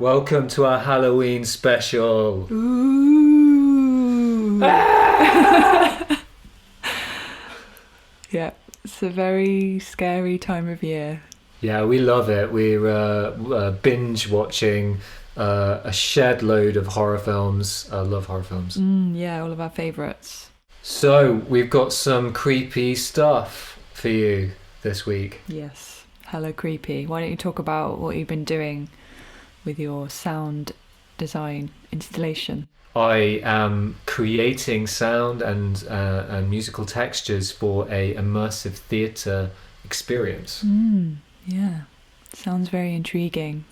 Welcome to our Halloween special. Ooh. Yeah, it's a very scary time of year. Yeah, we love it. We're binge watching a shed load of horror films. I love horror films. Yeah, all of our favourites. So we've got some creepy stuff for you this week. Yes, hello creepy. Why don't you talk about what you've been doing with your sound design installation? I am creating sound and musical textures for a immersive theatre experience. Yeah, sounds very intriguing.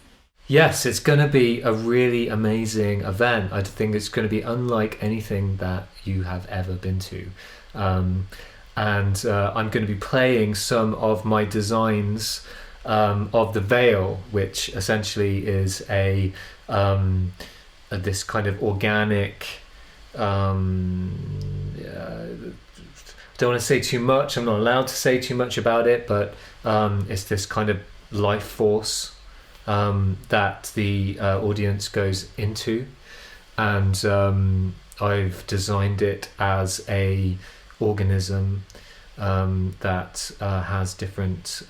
Yes, it's going to be a really amazing event. I think it's going to be unlike anything that you have ever been to. And I'm going to be playing some of my designs of the veil, which essentially is this kind of organic. I don't want to say too much. I'm not allowed to say too much about it, but it's this kind of life force that the audience goes into, and I've designed it as a organism that has different.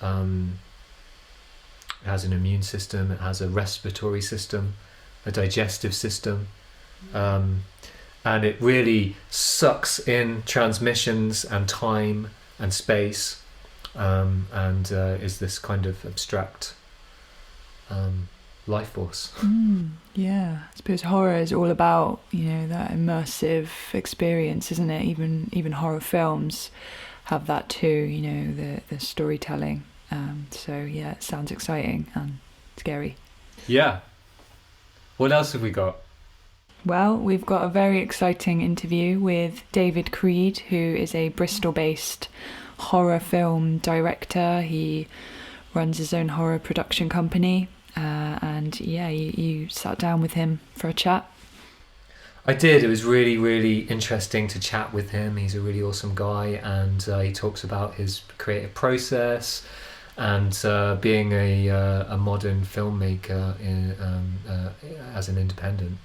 It has an immune system, it has a respiratory system, a digestive system, and it really sucks in transmissions and time and space, and is this kind of abstract life force. Yeah, I suppose horror is all about, that immersive experience, isn't it? Even horror films have that too, the storytelling. So yeah, it sounds exciting and scary. Yeah. What else have we got? Well, we've got a very exciting interview with David Creed, who is a Bristol-based horror film director. He runs his own horror production company. And yeah, you sat down with him for a chat. I did. It was really, really interesting to chat with him. He's a really awesome guy, and he talks about his creative process and being a modern filmmaker as an independent.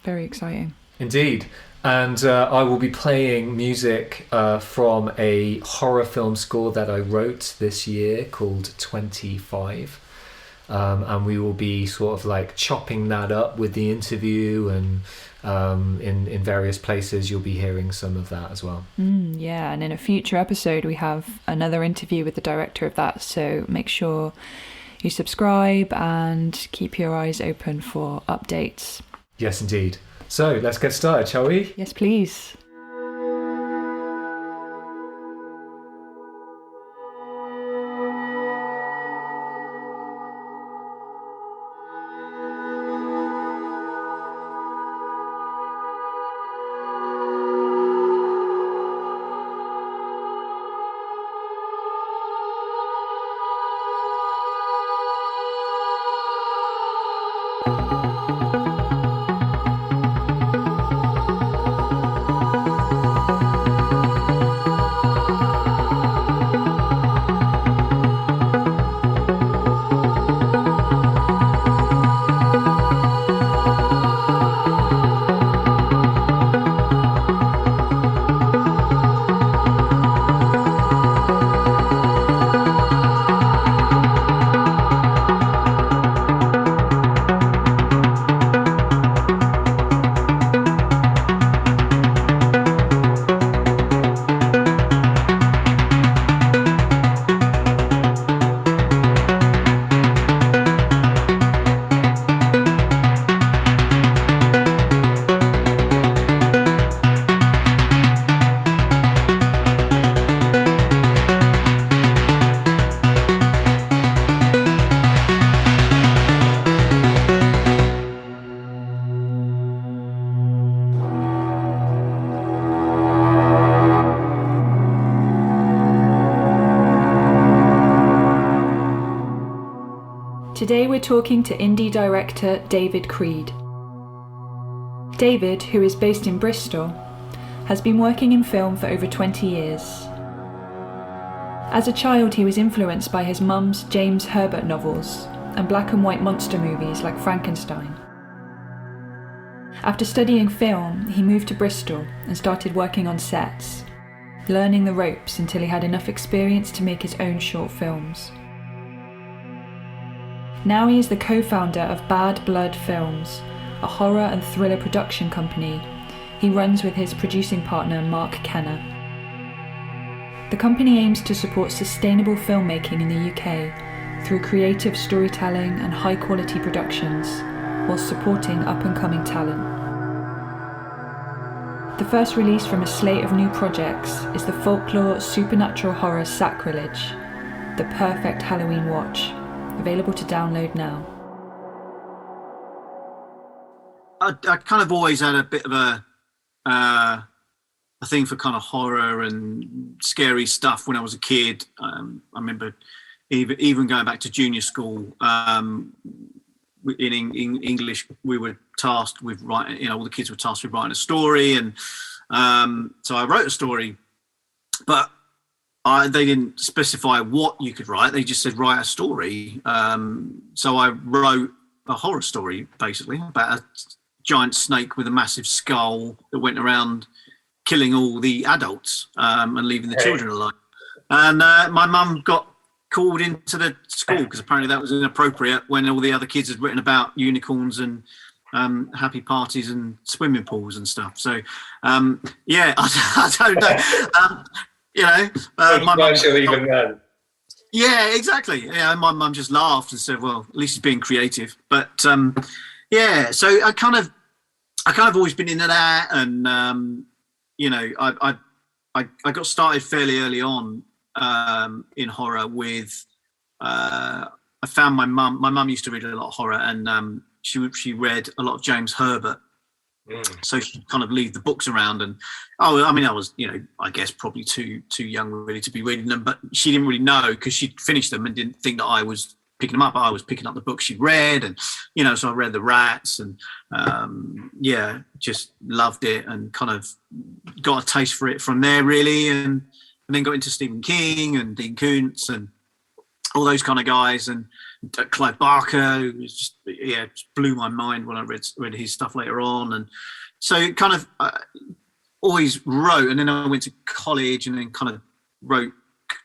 Very exciting. Indeed. And I will be playing music from a horror film score that I wrote this year called 25. And we will be sort of like chopping that up with the interview, and in various places you'll be hearing some of that as well. Yeah, and in a future episode we have another interview with the director of that, so make sure you subscribe and keep your eyes open for updates. Yes, indeed. So let's get started, shall we? Yes, please. Today we're talking to indie director David Creed. David, who is based in Bristol, has been working in film for over 20 years. As a child, he was influenced by his mum's James Herbert novels, and black and white monster movies like Frankenstein. After studying film, he moved to Bristol and started working on sets, learning the ropes until he had enough experience to make his own short films. Now he is the co-founder of Bad Blood Films, a horror and thriller production company he runs with his producing partner Mark Kenner. The company aims to support sustainable filmmaking in the UK through creative storytelling and high-quality productions, while supporting up-and-coming talent. The first release from a slate of new projects is the folklore supernatural horror Sacrilege, the perfect Halloween watch, available to download now. I kind of always had a bit of a thing for kind of horror and scary stuff when I was a kid. I remember even going back to junior school, in English, we were tasked with writing, all the kids were tasked with writing a story. And so I wrote a story, but they didn't specify what you could write. They just said, write a story. So I wrote a horror story, basically, about a giant snake with a massive skull that went around killing all the adults and leaving the children alone. And my mum got called into the school because apparently that was inappropriate when all the other kids had written about unicorns and happy parties and swimming pools and stuff. So, yeah, I don't know. My mum even then. Yeah, exactly. Yeah, my mum just laughed and said, "Well, at least he's being creative." But yeah, so I kind of always been into that, and I got started fairly early on in horror with. I found my mum. My mum used to read a lot of horror, and she read a lot of James Herbert. So she kind of leave the books around, and I was, I guess probably too young really to be reading them, but she didn't really know because she'd finished them and didn't think that I was picking them up. I was picking up the books she'd read, and so I read The Rats, and just loved it, and kind of got a taste for it from there really, and then got into Stephen King and Dean Koontz and all those kind of guys, and Clive Barker, who was just blew my mind when I read his stuff later on. And so kind of always wrote, and then I went to college and then kind of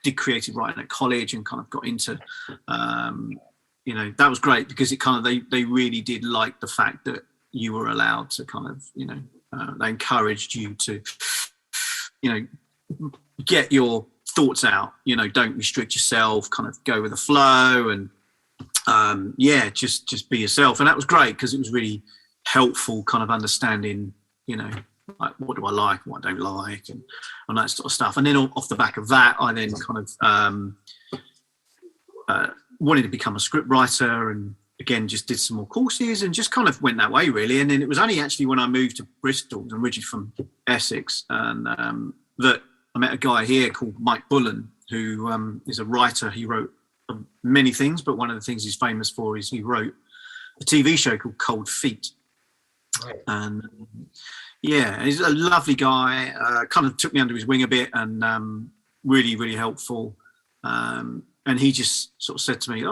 did creative writing at college, and kind of got into that was great because it kind of they really did like the fact that you were allowed to kind of they encouraged you to get your thoughts out, don't restrict yourself, kind of go with the flow, and just be yourself. And that was great because it was really helpful kind of understanding, like what do I like, what I don't like, and that sort of stuff. And then off the back of that, I then kind of wanted to become a script writer, and again, just did some more courses and just kind of went that way really. And then it was only actually when I moved to Bristol, I'm originally from Essex, and that I met a guy here called Mike Bullen, who is a writer. He wrote many things, but one of the things he's famous for is he wrote a TV show called Cold Feet. Right. And he's a lovely guy, kind of took me under his wing a bit, and really, really helpful. And he just sort of said to me,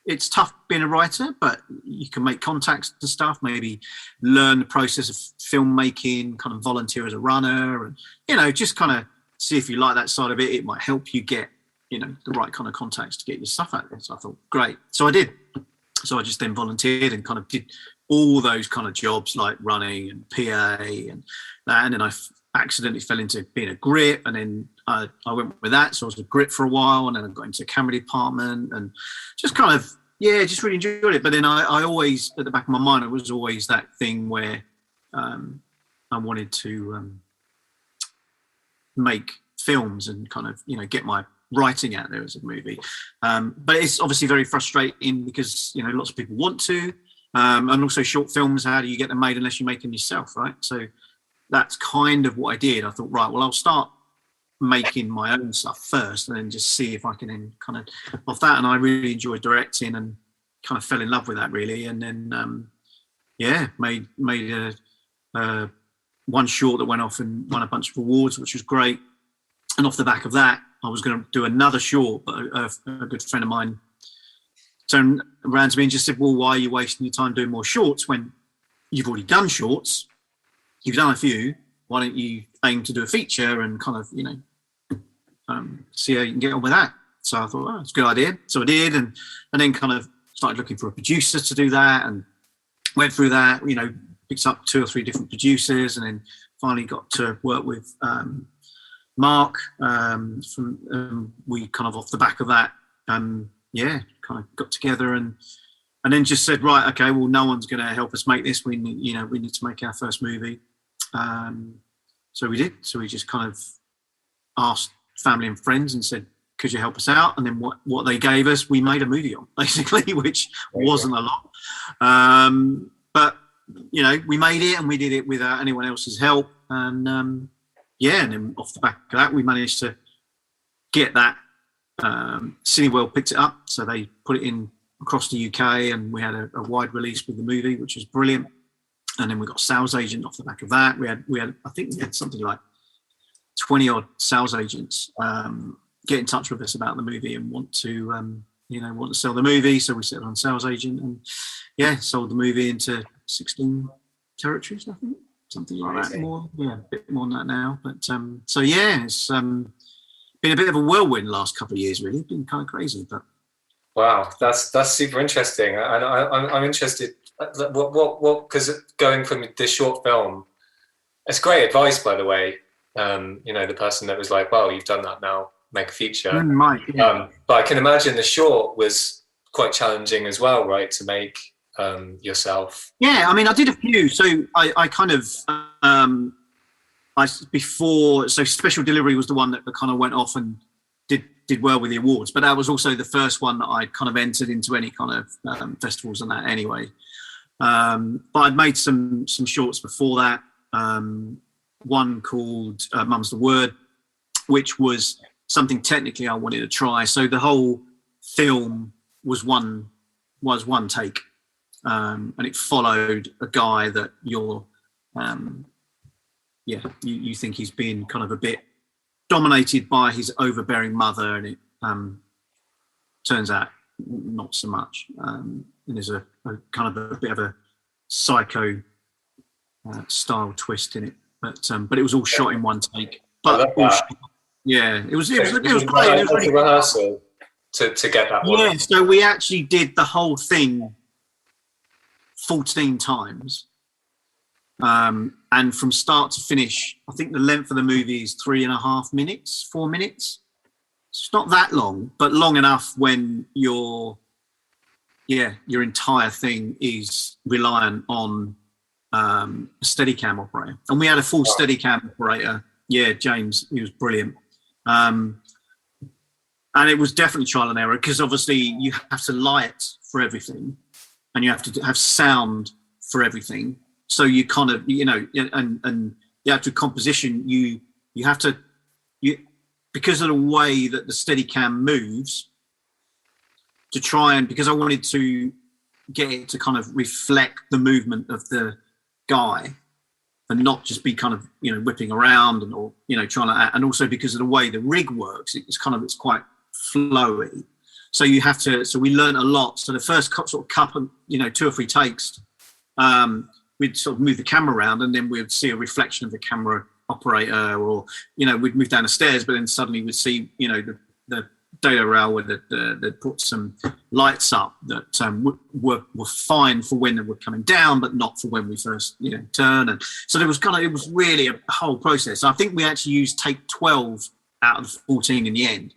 it's tough being a writer, but you can make contacts and stuff, maybe learn the process of filmmaking, kind of volunteer as a runner, and, just kind of see if you like that side of it. It might help you get, the right kind of contacts to get your stuff out there. So I thought, great. So I did. So I just then volunteered and kind of did all those kind of jobs like running and PA and that. And then I accidentally fell into being a grip, and then I went with that. So I was a grip for a while, and then I got into a camera department, and just kind of, just really enjoyed it. But then I always, at the back of my mind, it was always that thing where I wanted to make films and kind of, get my writing out there as a movie. But it's obviously very frustrating because, lots of people want to. And also short films, how do you get them made unless you make them yourself, right? So that's kind of what I did. I thought, right, well, I'll start making my own stuff first and then just see if I can then kind of off that. And I really enjoyed directing and kind of fell in love with that really. And then, made one short that went off and won a bunch of awards, which was great. And off the back of that, I was going to do another short, but a good friend of mine turned around to me and just said, well, why are you wasting your time doing more shorts when you've already done shorts? You've done a few. Why don't you aim to do a feature and kind of, see how you can get on with that? So I thought, it's a good idea. So I did, and then kind of started looking for a producer to do that, and went through that, picked up 2 or 3 different producers, and then finally got to work with Mark. We kind of off the back of that, kind of got together and then just said, right, okay, well, no one's going to help us make this. We need to make our first movie. So we did. So we just kind of asked family and friends and said, could you help us out? And then what they gave us, we made a movie on, basically, which wasn't a lot. But, we made it, and we did it without anyone else's help. And, and then off the back of that, we managed to get that. Cineworld picked it up, so they put it in across the UK, and we had a wide release with the movie, which was brilliant. And then we got a sales agent off the back of that. I think we had something like 20 odd sales agents get in touch with us about the movie and want to sell the movie. So we set on a sales agent and sold the movie into 16 territories, I think, something like that. A bit more than that now. But it's been a bit of a whirlwind last couple of years, really. It's been kind of crazy, but. Wow, that's super interesting, and I'm interested. What? Because going from this short film, it's great advice, by the way. The person that was like, "Well, you've done that now, make a feature." But I can imagine the short was quite challenging as well, right? To make yourself. Yeah, I mean, I did a few. So I kind of so Special Delivery was the one that kind of went off and did well with the awards, but that was also the first one that I'd kind of entered into any kind of festivals and that anyway. But I'd made some shorts before that. One called Mum's the Word, which was something technically I wanted to try. So the whole film was one take, and it followed a guy that you think he's been kind of a bit dominated by his overbearing mother, and it turns out not so much. And there's a kind of a bit of a psycho style twist in it, but it was all shot in one take. But it was great. It was great. It was really rehearsal to get that one. Yeah, so we actually did the whole thing 14 times. And from start to finish, I think the length of the movie is 3.5 minutes, 4 minutes. It's not that long, but long enough when your entire thing is reliant on a Steadicam operator. And we had a full Steadicam operator. Yeah, James, he was brilliant. And it was definitely trial and error, because obviously you have to light for everything, and you have to have sound for everything. So you kind of, and the actual composition, you have to, because of the way that the Steadicam moves, to try and, because I wanted to get it to kind of reflect the movement of the guy and not just be kind of, whipping around or trying to, and also because of the way the rig works, it's quite flowy. So you have to, so we learned a lot. So the first sort of couple, 2 or 3 takes, we'd sort of move the camera around, and then we'd see a reflection of the camera operator, or we'd move down the stairs, but then suddenly we'd see the data rail where they'd put some lights up that were fine for when they were coming down, but not for when we first turn. And so it was really a whole process. I think we actually used take 12 out of the 14 in the end.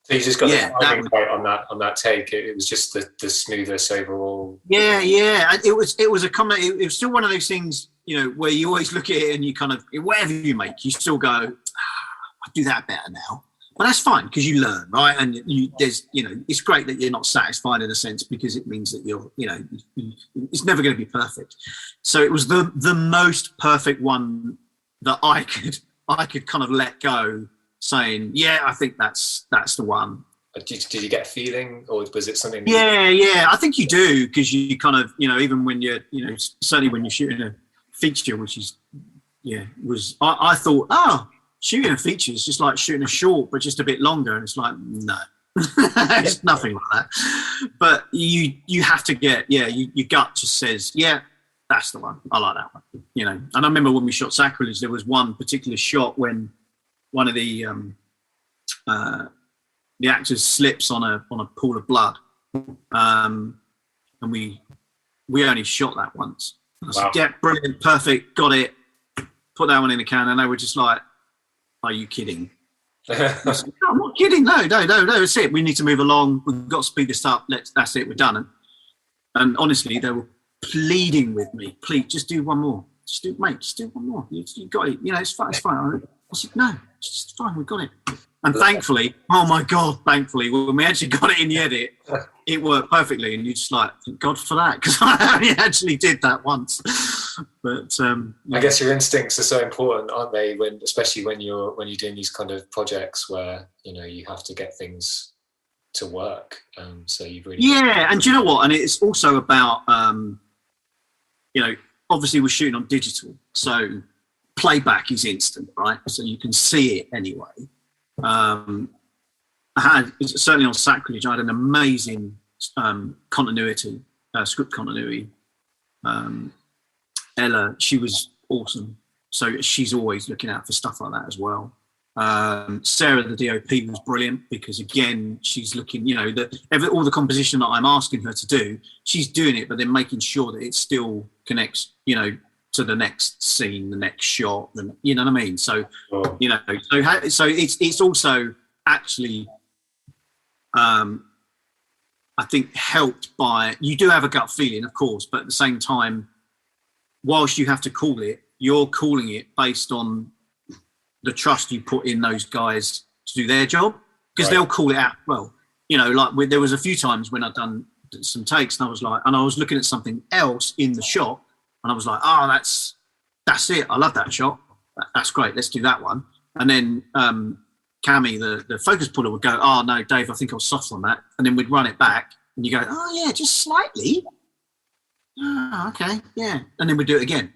So you just got the timing right on that take. It was just the smoothest overall. Yeah. It was a comment. It was still one of those things, where you always look at it and you kind of, whatever you make, you still go, I do that better now. But that's fine, because you learn, right? And it's great that you're not satisfied in a sense, because it means that you're, it's never going to be perfect. So it was the most perfect one that I could kind of let go, saying, I think that's the one. Did you get a feeling, or was it something? Yeah. I think you do, because you kind of, even when you're, certainly when you're shooting a feature, which is, I thought, shooting a feature is just like shooting a short, but just a bit longer. And it's like, no, It's nothing like that. But you have to get, your gut just says, yeah, that's the one. I like that one. You know. And I remember when we shot Sacrilege, there was one particular shot when one of the actors slips on a pool of blood, and we only shot that once. I said, yeah, brilliant, perfect, got it. Put that one in the can, and they were just like, "Are you kidding?" I said, no, I'm not kidding. No, that's it. We need to move along. We've got to speed this up. That's it. We're done. And honestly, they were pleading with me. Please, just do one more. Just do one more. You got it. You know, it's fine. It's fine. I said, no, it's fine. We got it. And thankfully, oh my God, when we actually got it in the edit, it worked perfectly. And you just like, thank God for that, because I only actually did that once. But I guess your instincts are so important, aren't they? Especially when you're doing these kind of projects where, you know, you have to get things to work. So you really and do you know what? And it's also about you know, obviously we're shooting on digital, so playback is instant, right? So you can see it anyway. I had, certainly on Sacrilege, I had an amazing continuity, script continuity. Ella, she was awesome. So she's always looking out for stuff like that as well. Sarah, the DOP, was brilliant because, again, she's looking, you know, all the composition that I'm asking her to do, she's doing it, but then making sure that it still connects, you know, to the next scene, the next shot, and you know what I mean. So, you know, so it's also actually, I think, helped by, you do have a gut feeling, of course, but at the same time, whilst you have to call it, you're calling it based on the trust you put in those guys to do their job, because they'll call it out. Well, you know, like there was a few times when I'd done some takes and I was looking at something else in the shot. And I was like, oh, that's it. I love that shot. That's great. Let's do that one. And then Cammy, the focus puller, would go, oh, no, Dave, I think I was soft on that. And then we'd run it back and you go, oh, yeah, just slightly. Oh, okay, yeah. And then we'd do it again.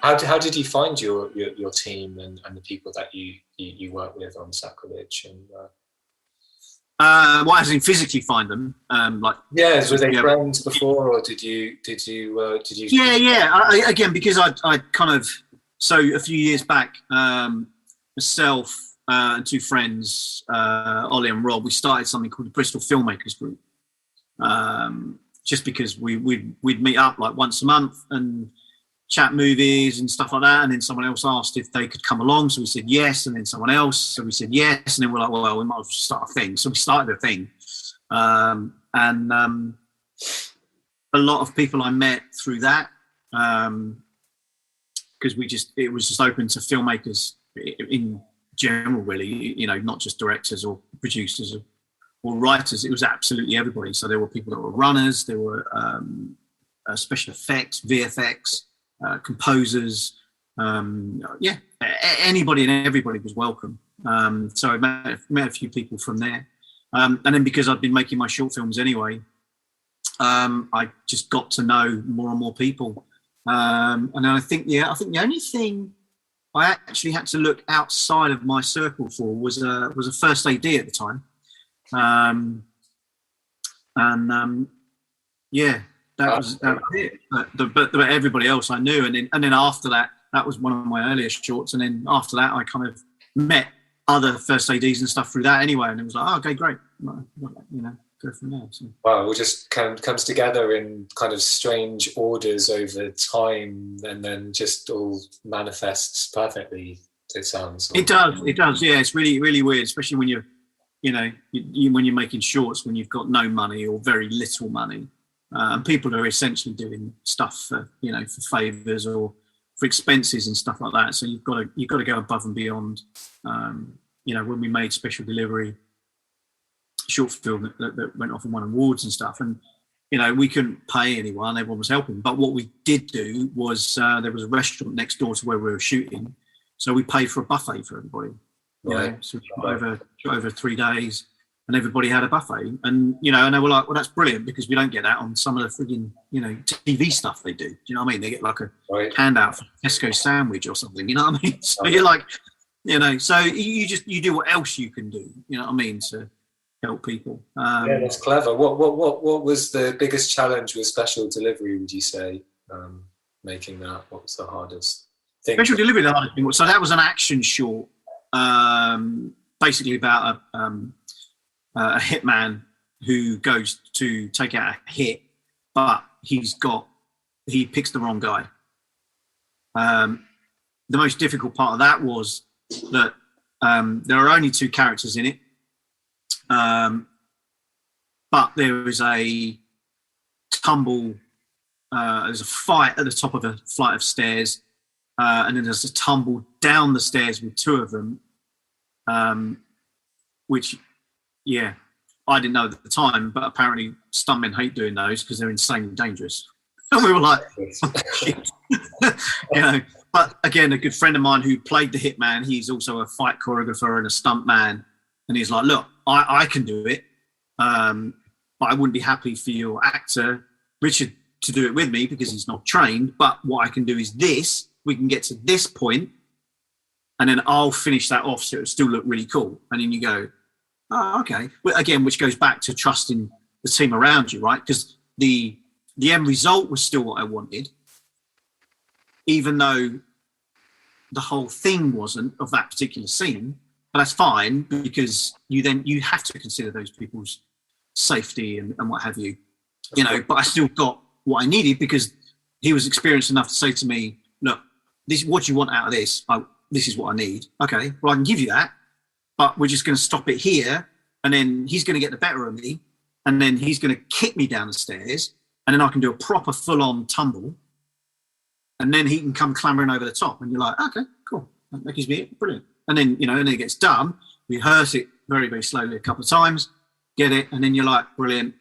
How did you find your team and the people that you work with on Sacrilege? And well, as in physically find them, like were they friends before, or did you? Yeah. Again, because I kind of, so a few years back, myself and two friends, Ollie and Rob, we started something called the Bristol Filmmakers Group. Just because we'd meet up like once a month and chat movies and stuff like that, and then someone else asked if they could come along, so we said yes, and then someone else, so we said yes, and then we're like, well, we might as well start a thing, so we started a thing, and a lot of people I met through that, because it was just open to filmmakers in general, really, you know, not just directors or producers or writers. It was absolutely everybody. So there were people that were runners, there were special effects, VFX, composers, anybody and everybody was welcome. So I met a few people from there, and then because I'd been making my short films anyway, I just got to know more and more people, and then I think the only thing I actually had to look outside of my circle for was a first AD at the time. That was it. But everybody else I knew, and then after that was one of my earliest shorts, and then after that I kind of met other first ADs and stuff through that anyway, and it was like, oh, okay, great, you know, go from there. So. Wow, it all just comes together in kind of strange orders over time, and then just all manifests perfectly. It sounds. It does. Yeah, it's really, really weird, especially when you're, you know, when you're making shorts, when you've got no money or very little money, and people are essentially doing stuff for, you know, for favours or for expenses and stuff like that. So you've got to go above and beyond. You know, when we made Special Delivery short film that went off and won awards and stuff, and you know, we couldn't pay anyone, everyone was helping. But what we did do was there was a restaurant next door to where we were shooting, so we paid for a buffet for everybody. Right. Know? So we shot over 3 days, and everybody had a buffet, and you know, and they were like, well, that's brilliant, because we don't get that on some of the frigging, you know, TV stuff they do. Do you know what I mean? They get like a handout for Tesco sandwich or something. You know what I mean? So you're like, you know, so you do what else you can do. You know what I mean? To help people. Yeah, that's clever. What was the biggest challenge with Special Delivery, would you say, making that? What was the hardest thing? Special Delivery, the hardest thing. So that was an action short, basically about a hitman who goes to take out a hit, but he picks the wrong guy. The most difficult part of that was that there are only 2 characters in it, but there is a tumble, there's a fight at the top of a flight of stairs, and then there's a tumble down the stairs with 2 of them, which, yeah, I didn't know at the time, but apparently stuntmen hate doing those because they're insanely dangerous. And we were like, oh, shit. You know. But again, a good friend of mine who played the hitman, he's also a fight choreographer and a stunt man, and he's like, look, I can do it, but I wouldn't be happy for your actor Richard to do it with me because he's not trained. But what I can do is this: we can get to this point, and then I'll finish that off so it'll still look really cool. And then you go, oh, okay. Well, again, which goes back to trusting the team around you, right? Because the end result was still what I wanted, even though the whole thing wasn't of that particular scene. But that's fine, because you have to consider those people's safety and what have you, you know. But I still got what I needed because he was experienced enough to say to me, look, this is what you want out of this. This is what I need. Okay, well, I can give you that, but we're just going to stop it here, and then he's going to get the better of me, and then he's going to kick me down the stairs, and then I can do a proper full-on tumble, and then he can come clambering over the top, and you're like, okay, cool, that gives me it, brilliant. And then, you know, and then it gets done, rehearse it very, very slowly a couple of times, get it, and then you're like, brilliant,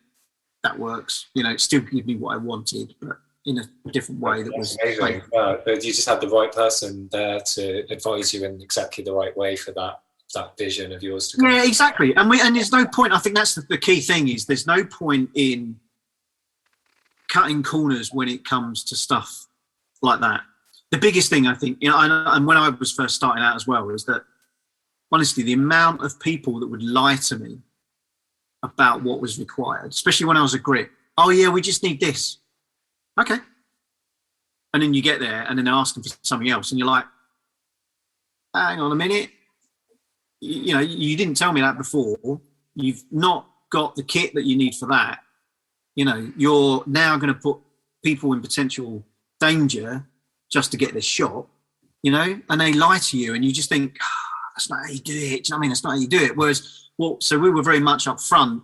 that works. You know, it still gives me what I wanted, but in a different way. That was amazing. But you just had the right person there to advise you in exactly the right way for that vision of yours to come. Yeah, exactly. And there's no point, I think that's the key thing, is there's no point in cutting corners when it comes to stuff like that. the biggest thing I think, and when I was first starting out as well, was that honestly, the amount of people that would lie to me about what was required, especially when I was a grip. Oh yeah, we just need this. Okay. And then you get there and then they're asking for something else and you're like, hang on a minute. You didn't tell me that before. You've not got the kit that you need for that. You're now going to put people in potential danger just to get this shot, and they lie to you and you just think, that's not how you do it. Do you know what I mean? That's not how you do it. Whereas, so we were very much up front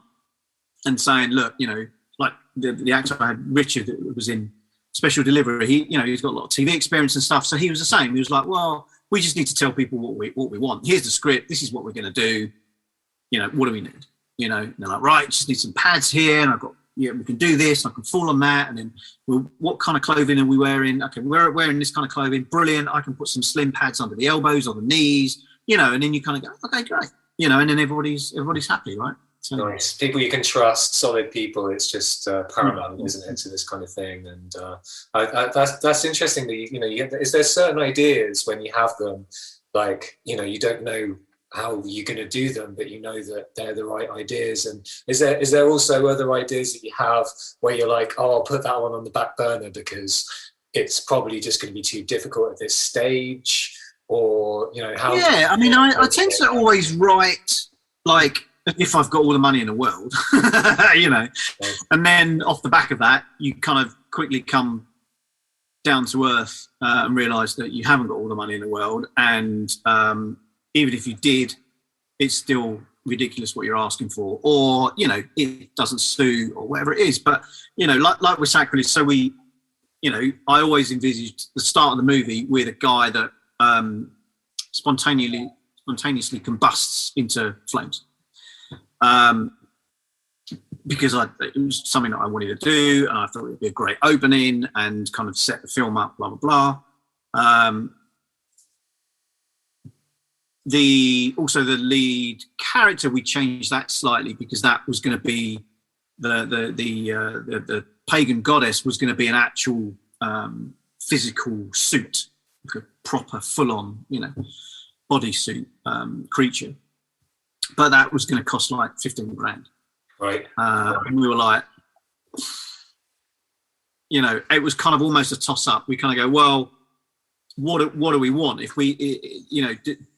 and saying, look, like the actor I had, Richard, that was in Special Delivery, he's got a lot of TV experience and stuff. So he was the same. He was like, well, we just need to tell people what we want. Here's the script. This is what we're going to do. What do we need? And they're like, right, just need some pads here. And I've got, we can do this. I can fall on that. And then, what kind of clothing are we wearing? Okay, we're wearing this kind of clothing. Brilliant. I can put some slim pads under the elbows or the knees, and then you kind of go, okay, great. And then everybody's happy, right? So, nice. People you can trust, solid people. It's just paramount, isn't it, to this kind of thing? And that's interesting. That is there certain ideas when you have them, like you don't know how you're going to do them, but you know that they're the right ideas. And is there also other ideas that you have where you're like, oh, I'll put that one on the back burner because it's probably just going to be too difficult at this stage, or how? Yeah, I mean, I tend to always write like, if I've got all the money in the world, and then off the back of that, you kind of quickly come down to earth and realise that you haven't got all the money in the world, and even if you did, it's still ridiculous what you're asking for, or it doesn't suit, or whatever it is. But like with Sacrilege, so we, I always envisaged the start of the movie with a guy that spontaneously combusts into flames. Because it was something that I wanted to do, and I thought it would be a great opening and kind of set the film up, blah, blah, blah. Also the lead character, we changed that slightly because that was going to be the pagan goddess was going to be an actual physical suit, like a proper full-on, bodysuit creature. But that was going to cost like 15 grand. Right. And we were like, it was kind of almost a toss up. We kind of go, well, what do we want? If we,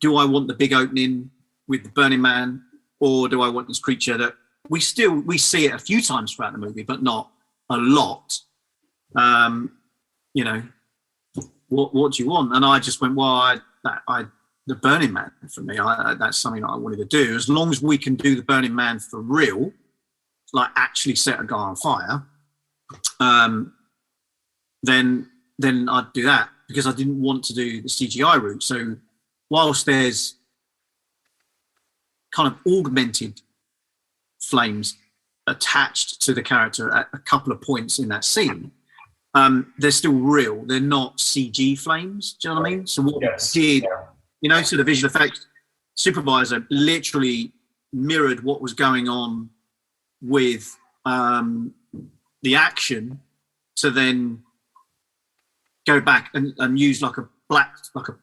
do I want the big opening with the Burning Man, or do I want this creature that we see it a few times throughout the movie, but not a lot? What do you want? And I just went, well, the Burning Man for me, that's something that I wanted to do. As long as we can do the Burning Man for real, like actually set a guy on fire, then I'd do that, because I didn't want to do the CGI route. So whilst there's kind of augmented flames attached to the character at a couple of points in that scene, they're still real. They're not CG flames. Do you know what I mean? So what we did, so the visual effects supervisor literally mirrored what was going on with the action to then go back and use like a black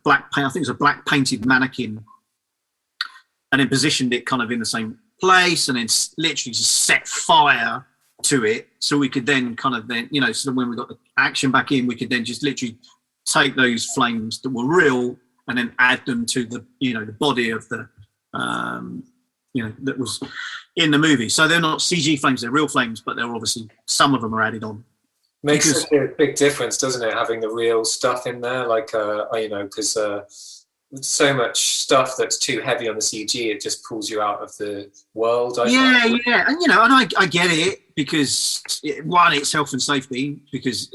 paint. I think it was a black painted mannequin, and then positioned it kind of in the same place, and then literally just set fire to it, so we could then kind of so when we got the action back in, we could then just literally take those flames that were real and then add them to the the body of the that was in the movie. So they're not CG flames, they're real flames, but they're obviously, some of them are added on. Makes such a big difference, doesn't it, having the real stuff in there? Like, because so much stuff that's too heavy on the CG, it just pulls you out of the world. Yeah, and and I get it, because one, it's health and safety, because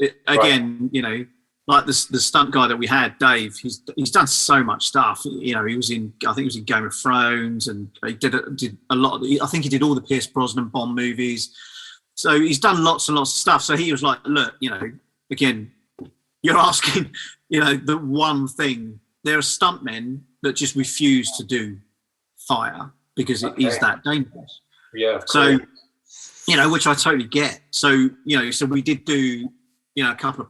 like the stunt guy that we had, Dave, he's done so much stuff. He was in, I think he was in Game of Thrones, and he did a lot. I think he did all the Pierce Brosnan Bond movies. So he's done lots and lots of stuff. So he was like, look, again, you're asking, the one thing. There are stuntmen that just refuse to do fire because it is that dangerous. Yeah. Of course. So, which I totally get. So, so we did do, a couple of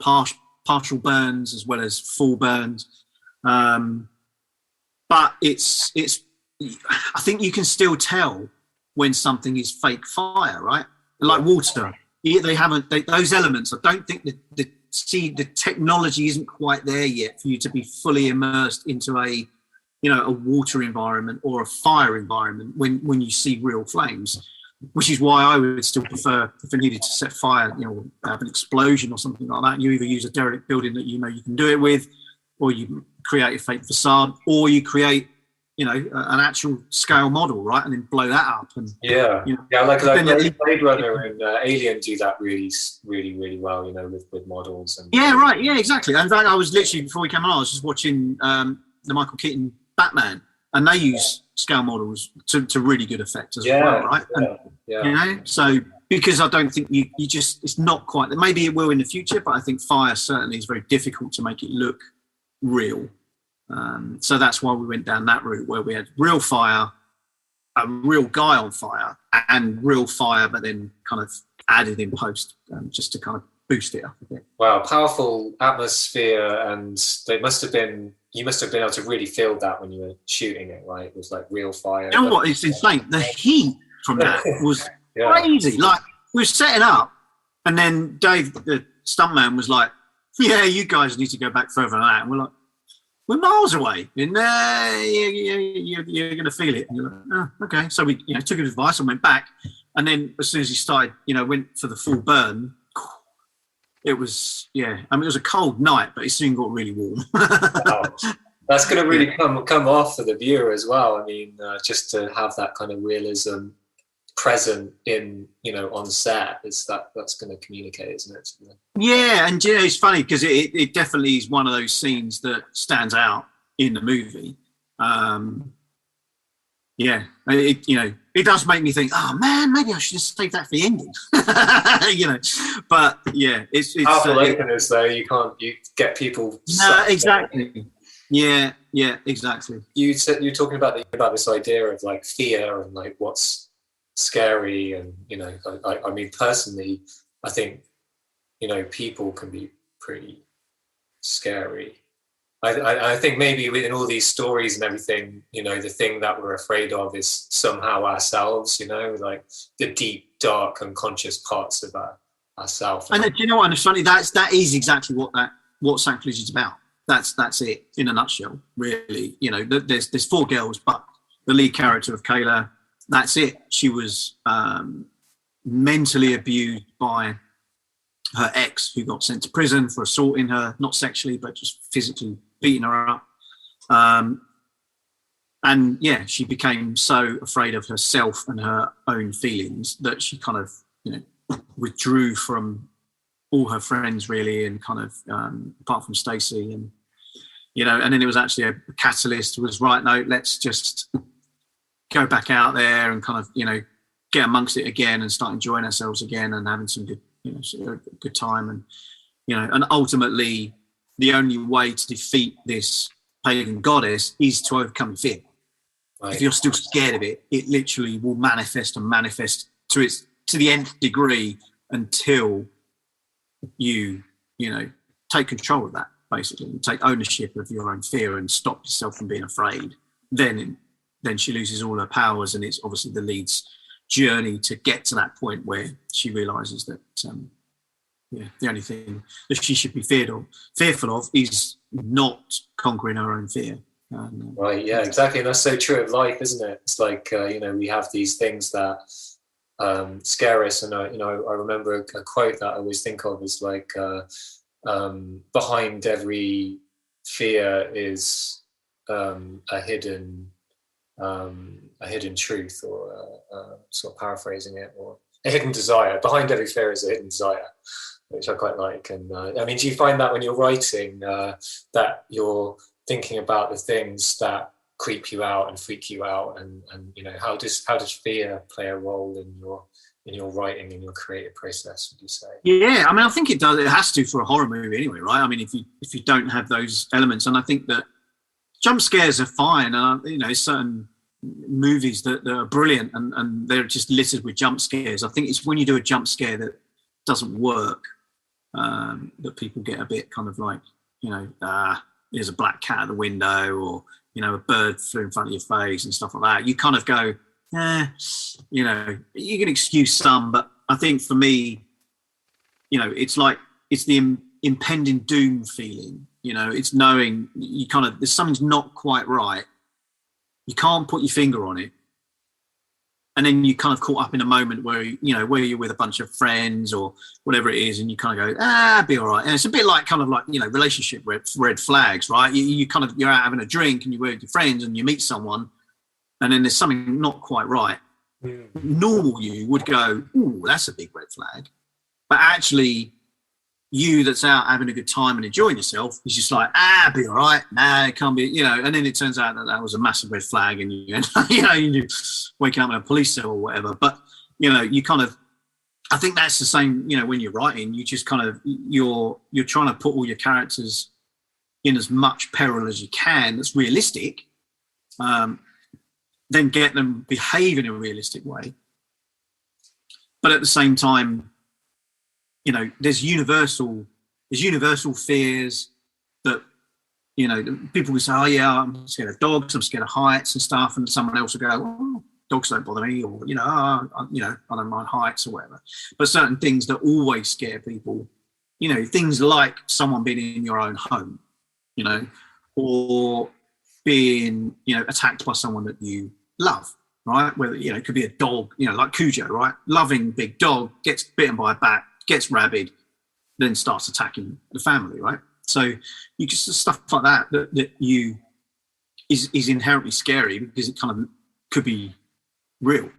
partial burns as well as full burns. But it's I think you can still tell when something is fake fire, right? Like water, those elements. I don't think the technology isn't quite there yet for you to be fully immersed into a water environment or a fire environment when you see real flames, which is why I would still prefer, if I needed to set fire, have an explosion or something like that, you either use a derelict building that you can do it with, or you create a fake facade, or you create an actual scale model, right, and then blow that up. And like Blade Runner and Alien do that really, really, really well, with models. And exactly. In fact, I was literally, before we came on, I was just watching the Michael Keaton Batman, and they use scale models to really good effect as well, right? So because I don't think you just, it's not quite, maybe it will in the future, but I think fire certainly is very difficult to make it look real. So that's why we went down that route, where we had real fire, a real guy on fire, and real fire, but then kind of added in post, just to kind of boost it up a bit. Wow, powerful atmosphere, and you must have been able to really feel that when you were shooting it, right? It was like real fire. You know what? It's insane. The heat from that was crazy. Like, we were setting up, and then Dave, the stuntman, was like, "Yeah, you guys need to go back further than that." And we're like, "We're miles away, and you're going to feel it." And you're like, "Oh, okay." So we, took his advice and went back, and then as soon as he started, went for the full burn. It was, it was a cold night, but it soon got really warm. That's going to really come off for the viewer as well. I mean, just to have that kind of realism present in, on set, that's going to communicate, isn't it? Yeah, and it's funny because it definitely is one of those scenes that stands out in the movie. It does make me think, oh man, maybe I should just save that for the ending. But it's powerful openers though. You get people. No, exactly. Yeah, exactly. You're talking about this idea of like fear and like what's scary, and I mean personally, I think people can be pretty scary. I think maybe within all these stories and everything, the thing that we're afraid of is somehow ourselves, like the deep, dark, unconscious parts of ourselves. And do you know what? And funny, that is exactly what Sacrilege is about. That's it in a nutshell, really. There's 4 girls, but the lead character of Kayla, that's it. She was mentally abused by her ex, who got sent to prison for assaulting her, not sexually, but just physically beating her up. And she became so afraid of herself and her own feelings that she kind of, withdrew from all her friends really, and kind of, apart from Stacey, and, and then it was actually a catalyst. It was right, no, let's just go back out there and kind of, get amongst it again and start enjoying ourselves again and having some good, good time. And, and ultimately the only way to defeat this pagan goddess is to overcome fear. Right. If you're still scared of it, it literally will manifest to the nth degree until you take control of that, basically, and take ownership of your own fear and stop yourself from being afraid. Then she loses all her powers, and it's obviously the lead's journey to get to that point where she realizes that the only thing that she should be fearful of is not conquering her own fear. Right, yeah, exactly. And that's so true of life, isn't it? It's like we have these things that scare us, and I remember a quote that I always think of is like, behind every fear is a hidden truth, or sort of paraphrasing it, or a hidden desire. Behind every fear is a hidden desire, which I quite like. And I mean, do you find that when you're writing, that you're thinking about the things that creep you out and freak you out, and how does fear play a role in your writing, in your creative process, would you say? Yeah, I mean, I think it does. It has to for a horror movie anyway, right? I mean, if you don't have those elements, and I think that jump scares are fine. Certain movies that are brilliant and they're just littered with jump scares. I think it's when you do a jump scare that doesn't work, that people get a bit kind of like, there's a black cat at the window, or, a bird flew in front of your face and stuff like that. You kind of go, you can excuse some, but I think for me, it's like, it's the impending doom feeling, it's knowing there's something's not quite right. You can't put your finger on it. And then you kind of caught up in a moment where, where you're with a bunch of friends or whatever it is, and you kind of go, be all right. And it's a bit like relationship red flags, right? You're out having a drink and you're with your friends and you meet someone, and then there's something not quite right. Normal you would go, ooh, that's a big red flag. But actually, you that's out having a good time and enjoying yourself is just like, be all right. Nah, it can't be, and then it turns out that was a massive red flag, and you're waking up in a police cell or whatever. But, you kind of, I think that's the same, when you're writing, you just kind of, you're trying to put all your characters in as much peril as you can that's realistic, then get them behave in a realistic way. But at the same time, there's universal fears that, people will say, oh yeah, I'm scared of dogs, I'm scared of heights and stuff. And someone else will go, oh, dogs don't bother me, or, I don't mind heights or whatever. But certain things that always scare people, things like someone being in your own home, or being, attacked by someone that you love, right? Whether, it could be a dog, like Cujo, right? Loving big dog, gets bitten by a bat, gets rabid, then starts attacking the family, right? So you just stuff like that is inherently scary because it kind of could be real.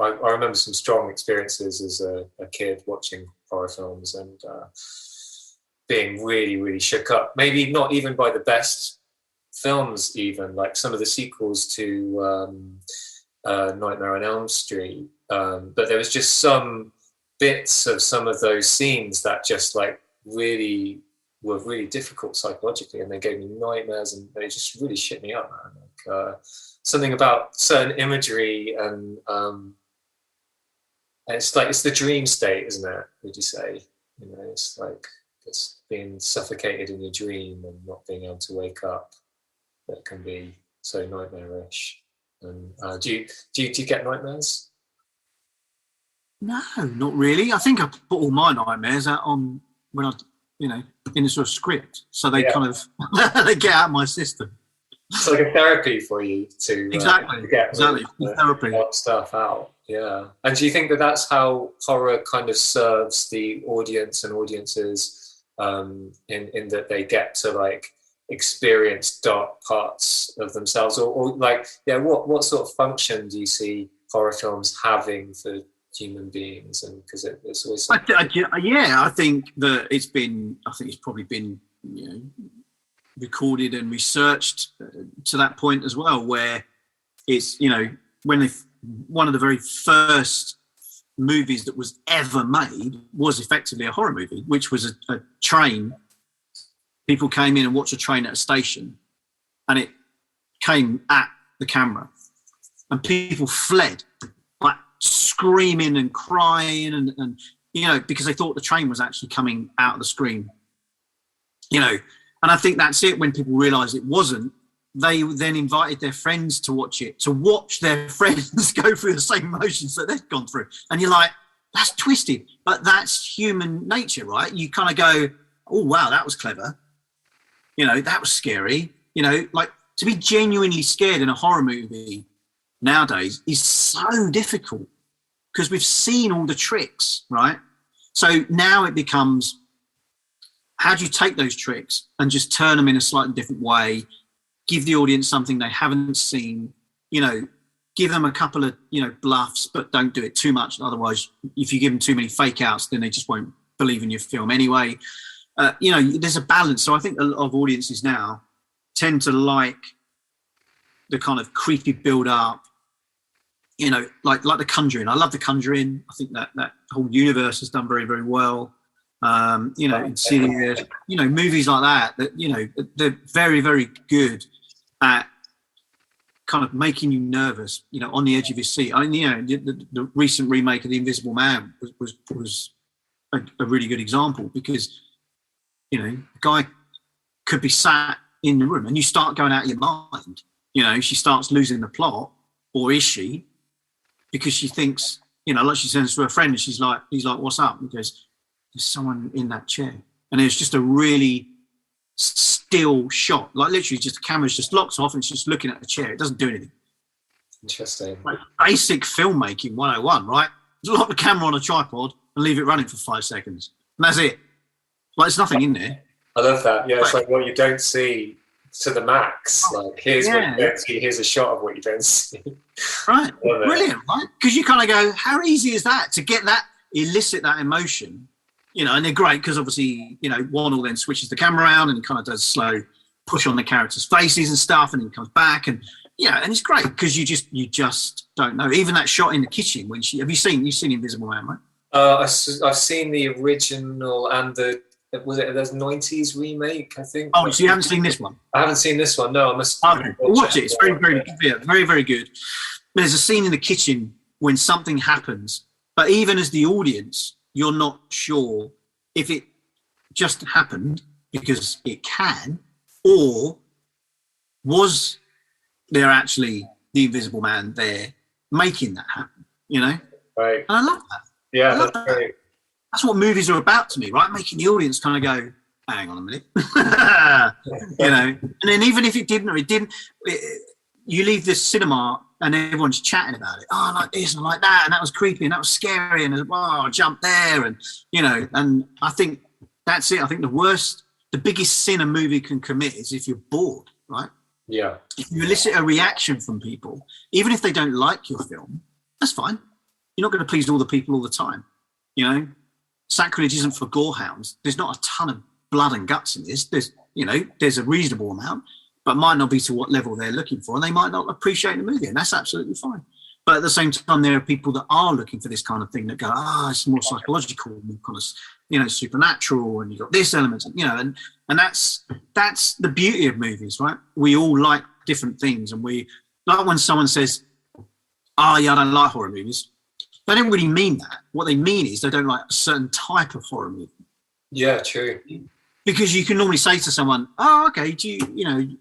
I remember some strong experiences as a kid watching horror films and being really, really shook up. Maybe not even by the best films, even like some of the sequels to Nightmare on Elm Street. But there was just some bits of some of those scenes that just like really were really difficult psychologically, and they gave me nightmares, and they just really shit me up, man. Like, something about certain imagery and it's like it's the dream state, isn't it? Would you say? You know, it's like it's being suffocated in your dream and not being able to wake up. That can be so nightmarish. And do you get nightmares? No, not really. I think I put all my nightmares out on when I, in a sort of script, so they kind of they get out of my system. It's like a therapy for you to exactly therapy stuff out. Yeah. And do you think that that's how horror kind of serves the audience and audiences in that they get to like experience dark parts of themselves, or like what sort of function do you see horror films having for human beings? And because it's always I think that it's probably been recorded and researched to that point as well, where it's when one of the very first movies that was ever made was effectively a horror movie, which was a train. People came in and watched a train at a station, and it came at the camera, and people fled, like screaming and crying, and because they thought the train was actually coming out of the screen. And I think that's it. When people realised it wasn't, they then invited their friends to watch it, to watch their friends go through the same emotions that they've gone through. And you're like, that's twisted, but that's human nature, right? You kind of go, oh, wow, that was clever. That was scary. Like, to be genuinely scared in a horror movie nowadays is so difficult because we've seen all the tricks, right? So now it becomes, how do you take those tricks and just turn them in a slightly different way? Give the audience something they haven't seen, give them a couple of, bluffs, but don't do it too much. Otherwise, if you give them too many fake outs, then they just won't believe in your film anyway. There's a balance. So I think a lot of audiences now tend to like the kind of creepy build up, like The Conjuring. I love The Conjuring. I think that whole universe has done very, very well. Insidious, movies like that, they're very, very good at kind of making you nervous, on the edge of your seat. I mean, the recent remake of The Invisible Man was a really good example because, the guy could be sat in the room and you start going out of your mind. She starts losing the plot, or is she? Because she thinks, like she sends to her friend and he's like, what's up? And he goes, there's someone in that chair. And it's just a really still shot. Like literally just the camera's just locks off and it's just looking at the chair. It doesn't do anything. Interesting. Like basic filmmaking 101, right? Just lock the camera on a tripod and leave it running for 5 seconds. And that's it. Like there's nothing in there. I love that. Yeah, it's like what you don't see to the max. Like here's what you don't see. Here's a shot of what you don't see. Right. Brilliant, right? Because you kind of go, how easy is that to get that, elicit that emotion? And they're great because obviously, Warnell then switches the camera around and he kind of does slow push on the characters' faces and stuff, and then comes back and it's great because you just don't know. Even that shot in the kitchen when you've seen Invisible Man, right? I've seen the original and the 90s remake, I think. Oh, so you haven't seen this one? I haven't seen this one. No, I must. Okay, watch it. It's very, very, very, very good. There's a scene in the kitchen when something happens, but even as the audience, you're not sure if it just happened because it can, or was there actually the Invisible Man there making that happen, Right. And I love that. Yeah, that's great. That's what movies are about to me, right? Making the audience kind of go, hang on a minute. And then even if it didn't, you leave this cinema and everyone's chatting about it. Oh, I like this and I like that, and that was creepy and that was scary, and I jumped there, and and I think that's it. I think the biggest sin a movie can commit is if you're bored, right? Yeah. If you elicit a reaction from people, even if they don't like your film, that's fine. You're not going to please all the people all the time. Sacrilege isn't for gorehounds. There's not a ton of blood and guts in this. There's a reasonable amount, but might not be to what level they're looking for, and they might not appreciate the movie, and that's absolutely fine. But at the same time, there are people that are looking for this kind of thing that go, it's more psychological, more kind of, supernatural, and you've got this element, and that's the beauty of movies, right? We all like different things, and we like when someone says, I don't like horror movies. They don't really mean that. What they mean is they don't like a certain type of horror movie. Yeah, true. Because you can normally say to someone, oh, okay, do you,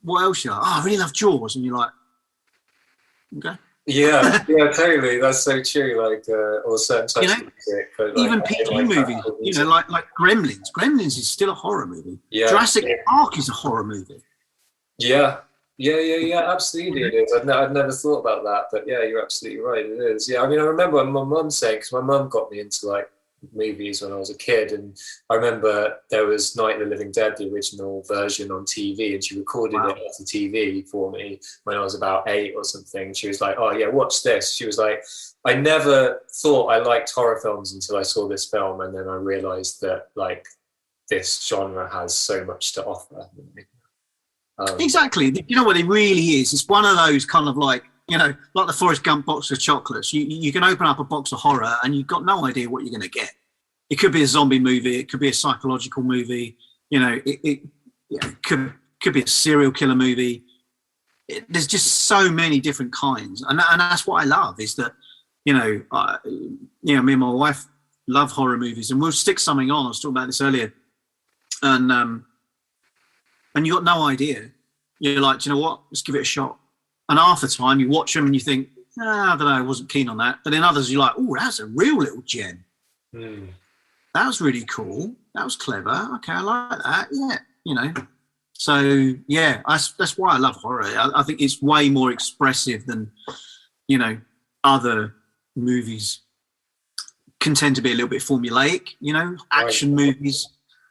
what else you like? Oh, I really love Jaws. And you're like, okay. Yeah, totally. That's so true. Like, or certain types of music. But even PG movies, like Gremlins. Gremlins is still a horror movie. Yeah. Jurassic Park is a horror movie. Yeah. Absolutely, it is. I'd never thought about that, but yeah, you're absolutely right. It is. Yeah, I mean, I remember my mum saying, because my mum got me into like movies when I was a kid, and I remember there was Night of the Living Dead, the original version on TV, and she recorded it on the TV for me when I was about 8 or something. She was like, "Oh yeah, watch this." She was like, "I never thought I liked horror films until I saw this film, and then I realised that like this genre has so much to offer." Exactly. You know what it really is? It's one of those kind of like, You know, like the Forrest Gump box of chocolates. You can open up a box of horror and you've got no idea what you're going to get. It could be a zombie movie. It could be a psychological movie. You know, it could be a serial killer movie. There's just so many different kinds, and that's what I love is that, you know, me and my wife love horror movies, and we'll stick something on. I was talking about this earlier, and you got no idea. You're like, do you know what? Let's give it a shot. And half the time you watch them and you think, I don't know, I wasn't keen on that. But then others you're like, oh, that's a real little gem. That was really cool. That was clever. Okay, I like that. Yeah, you know. So yeah, that's why I love horror. I think it's way more expressive than, you know, other movies can tend to be a little bit formulaic. You know, action movies.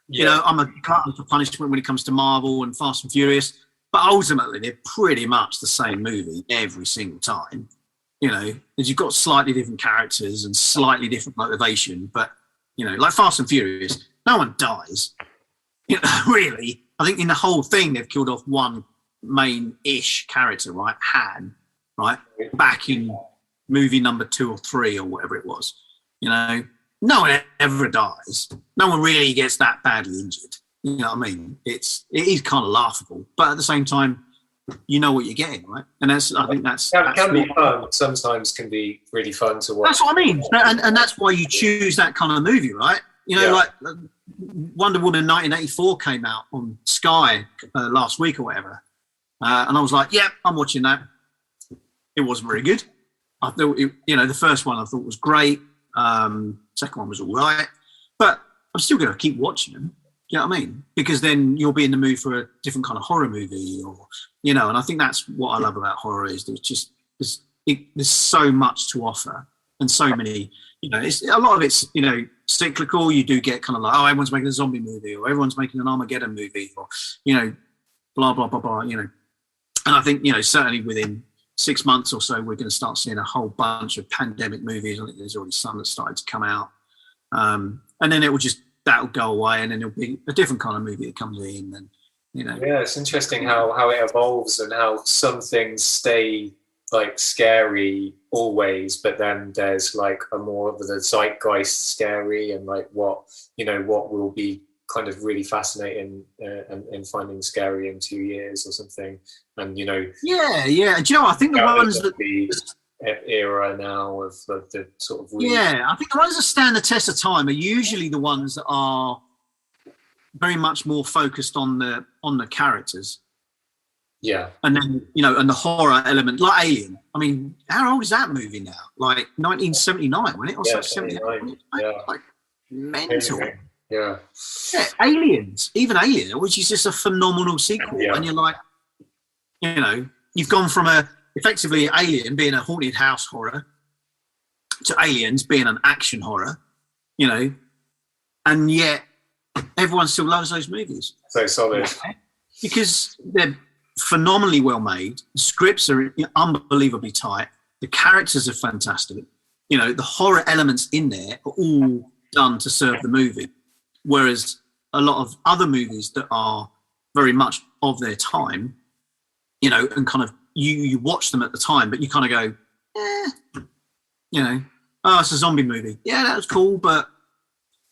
Yeah. You know, I'm a glutton for punishment when it comes to Marvel and Fast and Furious, but ultimately they're pretty much the same movie every single time. You know, because you've got slightly different characters and slightly different motivation, but you know, like Fast and Furious, no one dies. You know, really. I think in the whole thing, they've killed off one main-ish character, right? Han, right? Back in movie number 2 or 3 or whatever it was. You know, no one ever dies. No one really gets that badly injured. You know what I mean? It is kind of laughable, but at the same time, you know what you're getting, right? And I think that's can be fun. Sometimes can be really fun to watch. That's what I mean, and that's why you choose that kind of movie, right? You know, like Wonder Woman 1984 came out on Sky last week or whatever, and I was like, yeah, I'm watching that. It wasn't very good. I thought, the first one I thought was great. Second one was all right, but I'm still going to keep watching them. You know what I mean? Because then you'll be in the mood for a different kind of horror movie, or you know. And I think that's what I love about horror is there's so much to offer and so many. You know, a lot of it's cyclical. You do get kind of like, oh, everyone's making a zombie movie, or everyone's making an Armageddon movie, or blah blah blah blah. And I think certainly within 6 months or so, we're going to start seeing a whole bunch of pandemic movies. I think there's already some that started to come out, and then that'll go away, and then it'll be a different kind of movie that comes in, and Yeah, it's interesting how it evolves and how some things stay like scary always, but then there's like a more of the zeitgeist scary, and like what will be kind of really fascinating and finding scary in 2 years or something. And do you know, I think the ones that the era now of the sort of I think the ones that stand the test of time are usually the ones that are very much more focused on the characters. Yeah. And then, and the horror element, like Alien. I mean, how old is that movie now? Like 1979, wasn't it? Or 79. Yeah. Like mental. Yeah. Yeah. Aliens, even Alien, which is just a phenomenal sequel. Yeah. And you're like, you've gone from effectively Alien being a haunted house horror to Aliens being an action horror, and yet everyone still loves those movies. So solid. Because they're phenomenally well made. The scripts are unbelievably tight. The characters are fantastic. The horror elements in there are all done to serve the movie. Whereas a lot of other movies that are very much of their time, and kind of you watch them at the time, but you kind of go, oh, it's a zombie movie. Yeah, that was cool, but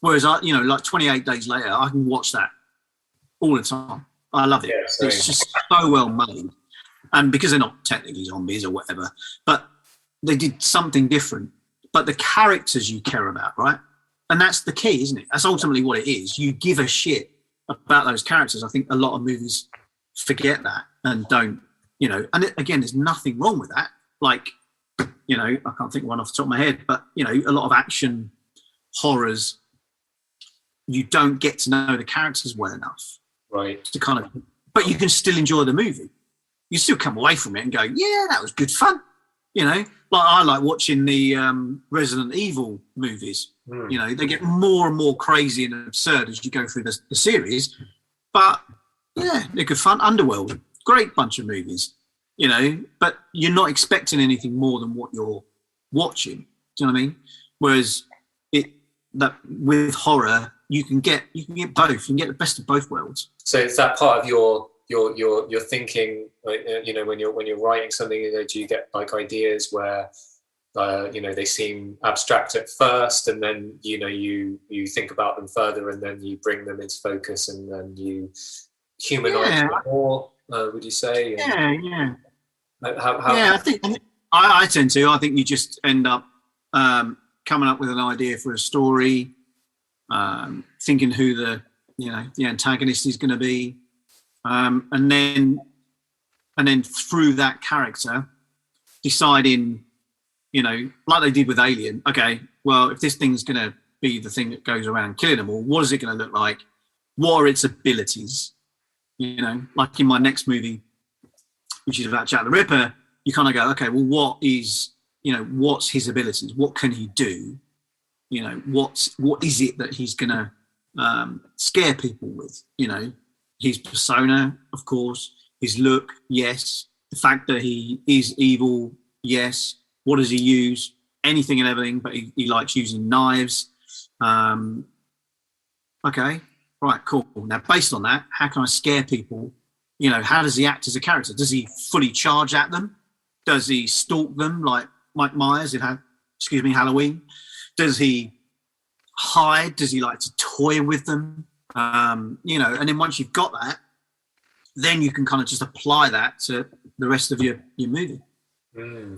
whereas like 28 days later, I can watch that all the time. I love it. Yeah, it's just so well made. And because they're not technically zombies or whatever, but they did something different. But the characters you care about, right? And that's the key, isn't it? That's ultimately what it is. You give a shit about those characters. I think a lot of movies forget that and don't, and again, there's nothing wrong with that. Like, I can't think of one off the top of my head, but, a lot of action horrors, you don't get to know the characters well enough. Right. To kind of, but you can still enjoy the movie. You still come away from it and go, yeah, that was good fun. Like I like watching the Resident Evil movies. They get more and more crazy and absurd as you go through the series. But yeah, they're good fun. Underworld, great bunch of movies. But you're not expecting anything more than what you're watching. Do you know what I mean? Whereas with horror, you can get both. You can get the best of both worlds. So is that part of your you're thinking, like, when you're writing something, do you get like ideas where they seem abstract at first, and then you think about them further, and then you bring them into focus, and then you humanize them more, would you say? Yeah. How Yeah, I tend to. I think you just end up coming up with an idea for a story, thinking who the antagonist is going to be, and then through that character, deciding, like they did with Alien. Okay, well, if this thing's going to be the thing that goes around killing them all, what is it going to look like? What are its abilities? Like in my next movie, which is about Jack the Ripper, you kind of go, okay, well, what's his abilities? What can he do? What is it that he's going to scare people with? His persona, of course, his look, yes. The fact that he is evil, yes. What does he use? Anything and everything, but he likes using knives. Okay, right, cool. Now, based on that, how can I scare people? How does he act as a character? Does he fully charge at them? Does he stalk them like Mike Myers in Halloween? Does he hide? Does he like to toy with them? And then once you've got that, then you can kind of just apply that to the rest of your movie.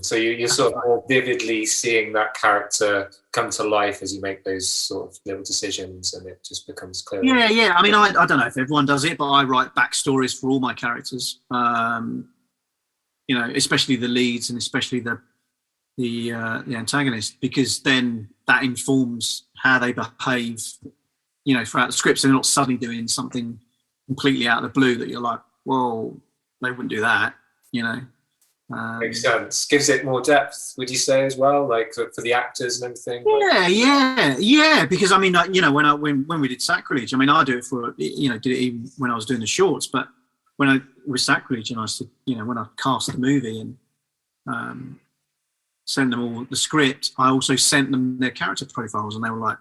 So you're sort of more vividly seeing that character come to life as you make those sort of little decisions, and it just becomes clear. Yeah. I mean, I don't know if everyone does it, but I write backstories for all my characters. Especially the leads and especially the antagonist, because then that informs how they behave, throughout the script. So they're not suddenly doing something completely out of the blue that you're like, whoa, they wouldn't do that, Makes sense. Gives it more depth, would you say, as well, like for the actors and everything? Yeah. Because I mean, when we did Sacrilege, I mean, I do it for did it even when I was doing the shorts, but when I was Sacrilege, and I said, when I cast the movie and sent them all the script, I also sent them their character profiles, and they were like,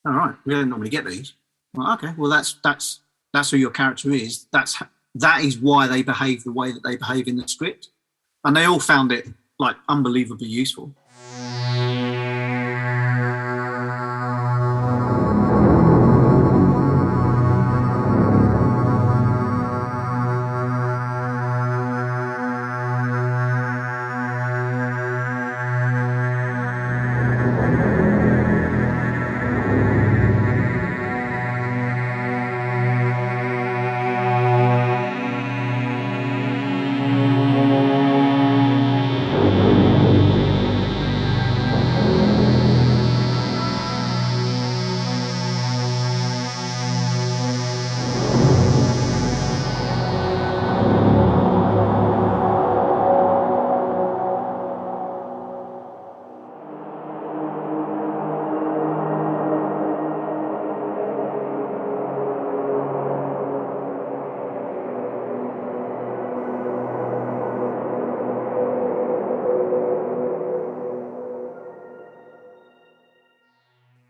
"All right, we don't normally get these." I'm like, okay, well, that's who your character is. That is why they behave the way that they behave in the script. And they all found it like unbelievably useful.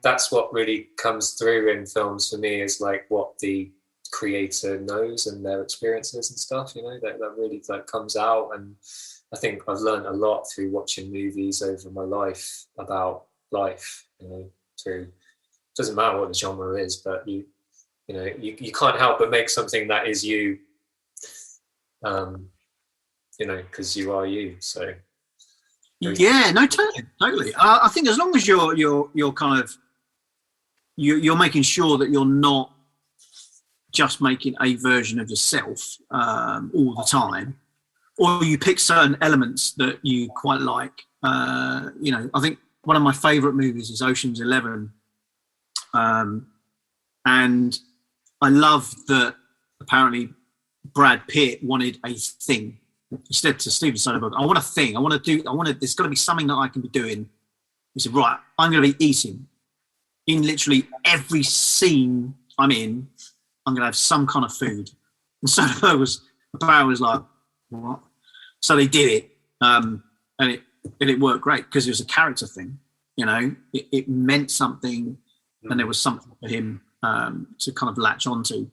That's what really comes through in films for me, is like what the creator knows and their experiences and stuff, that really like comes out. And I think I've learned a lot through watching movies over my life about life, through, doesn't matter what the genre is, but you can't help but make something that is you, because you are you. So yeah, no, totally. I think as long as you're kind of you're making sure that you're not just making a version of yourself all the time, or you pick certain elements that you quite like. I think one of my favourite movies is Ocean's 11, and I love that apparently Brad Pitt wanted a thing. He said to Steven Soderbergh, I want a thing. There's got to be something that I can be doing. He said, right, I'm going to be eating. In literally every scene I'm in, I'm going to have some kind of food. And Soderbergh was like, what? So they did it. And it worked great because it was a character thing. It meant something, and there was something for him to kind of latch onto.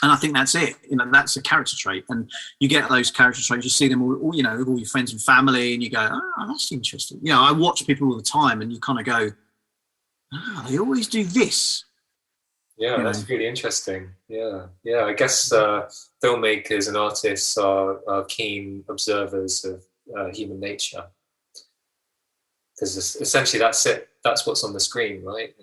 And I think that's it. That's a character trait. And you get those character traits, you see them all with all your friends and family, and you go, oh, that's interesting. I watch people all the time, and you kind of go, oh, they always do this. Yeah, that's really interesting. Yeah. I guess filmmakers and artists are keen observers of human nature, because essentially that's it. That's what's on the screen, right?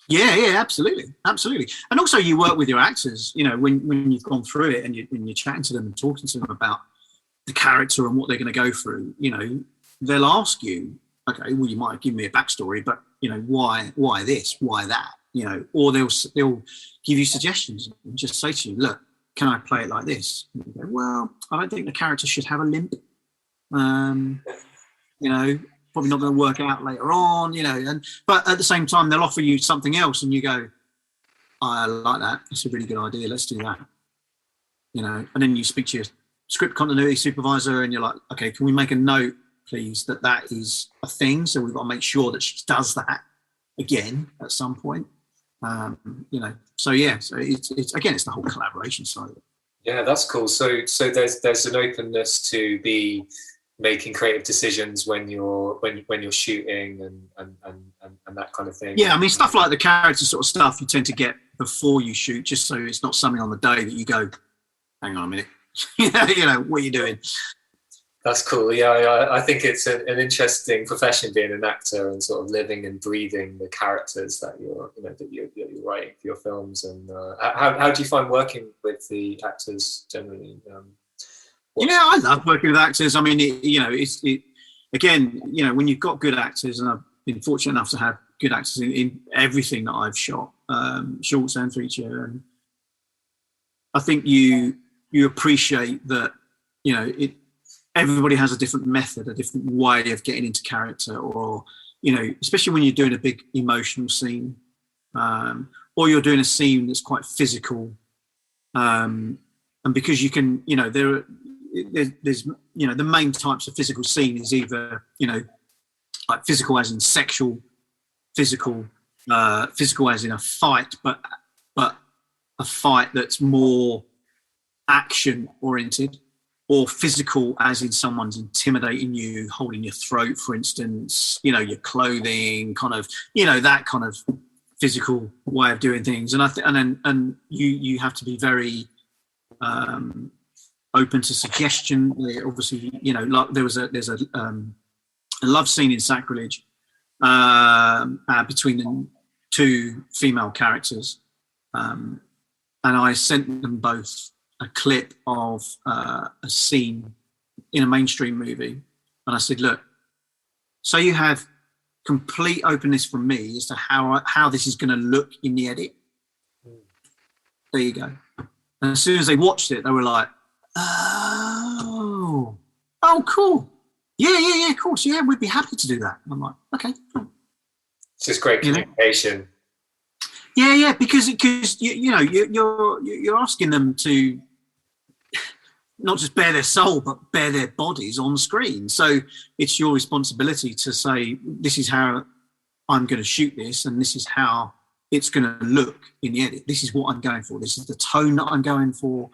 Yeah, absolutely. And also, you work with your actors. When you've gone through it and you're chatting to them and talking to them about the character and what they're going to go through. They'll ask you, okay, well, you might give me a backstory, but why this, why that? Or they'll give you suggestions and just say to you, look, can I play it like this? And you go, well, I don't think the character should have a limp. Probably not going to work out later on, but at the same time, they'll offer you something else and you go, I like that. That's a really good idea. Let's do that. And then you speak to your script continuity supervisor and you're like, okay, can we make a note, please, that is a thing? So we've got to make sure that she does that again at some point. So it's again, it's the whole collaboration side of it. Yeah, that's cool. So there's an openness to be making creative decisions when you're shooting and that kind of thing. Yeah, I mean, stuff like the character sort of stuff you tend to get before you shoot, just so it's not something on the day that you go, hang on a minute, what are you doing? That's cool. Yeah, I think it's an interesting profession, being an actor and sort of living and breathing the characters that you're writing for your films. And how do you find working with the actors generally? I love working with actors. I mean, again, when you've got good actors, and I've been fortunate enough to have good actors in everything that I've shot, shorts and feature, and I think you appreciate that, everybody has a different method, a different way of getting into character, or, especially when you're doing a big emotional scene, or you're doing a scene that's quite physical, and because you can, there's the main types of physical scene is either like physical as in sexual, physical as in a fight, but a fight that's more action oriented, or physical as in someone's intimidating you, holding your throat, for instance, your clothing, kind of, that kind of physical way of doing things. And you have to be very open to suggestion. Obviously, like there's a love scene in Sacrilege between the two female characters, and I sent them both a clip of a scene in a mainstream movie, and I said, look, so you have complete openness from me as to how this is going to look in the edit. There you go. And as soon as they watched it, they were like, oh, cool. Yeah, of course. Yeah, we'd be happy to do that. And I'm like, okay, cool. It's just great communication. Yeah, because you're asking them to not just bare their soul, but bare their bodies on screen. So it's your responsibility to say, this is how I'm going to shoot this, and this is how it's going to look in the edit. This is what I'm going for. This is the tone that I'm going for.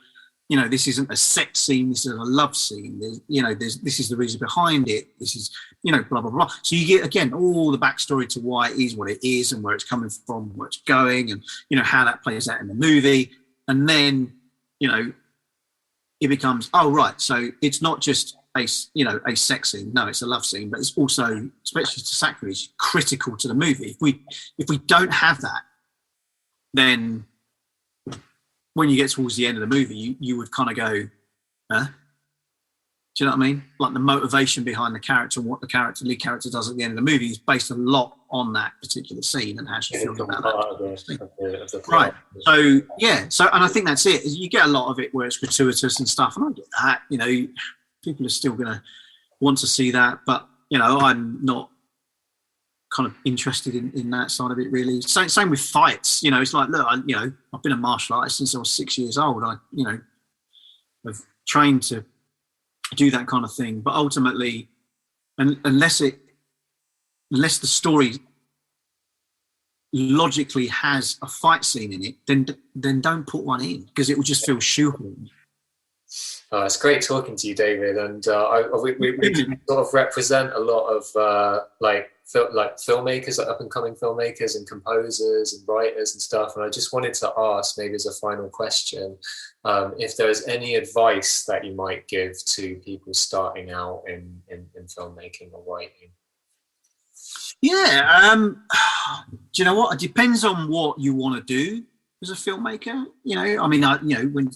This isn't a sex scene. This is a love scene. This is the reason behind it. This is, blah, blah, blah. So you get, again, all the backstory to why it is what it is and where it's coming from, where it's going, and, how that plays out in the movie. And then, it becomes, oh, right. So it's not just a sex scene. No, it's a love scene, but it's also, especially to Sacrilege, critical to the movie. If we don't have that, then when you get towards the end of the movie, you would kind of go, huh? Do you know what I mean? Like the motivation behind the character and what the lead character does at the end of the movie is based a lot on that particular scene and how she feels about that. Right. So, yeah. So, and I think that's it. You get a lot of it where it's gratuitous and stuff, and I get that. People are still going to want to see that, but, I'm not kind of interested in that side of it, really. Same with fights. It's like, look, I've been a martial artist since I was 6 years old. I've trained to do that kind of thing, but ultimately, unless the story logically has a fight scene in it, then don't put one in, because it will just feel shoehorned. It's great talking to you, David, and we sort of represent a lot of filmmakers, like up and coming filmmakers and composers and writers and stuff. And I just wanted to ask, maybe as a final question, if there's any advice that you might give to people starting out in filmmaking or writing. Yeah, do you know what? It depends on what you want to do as a filmmaker. I mean, when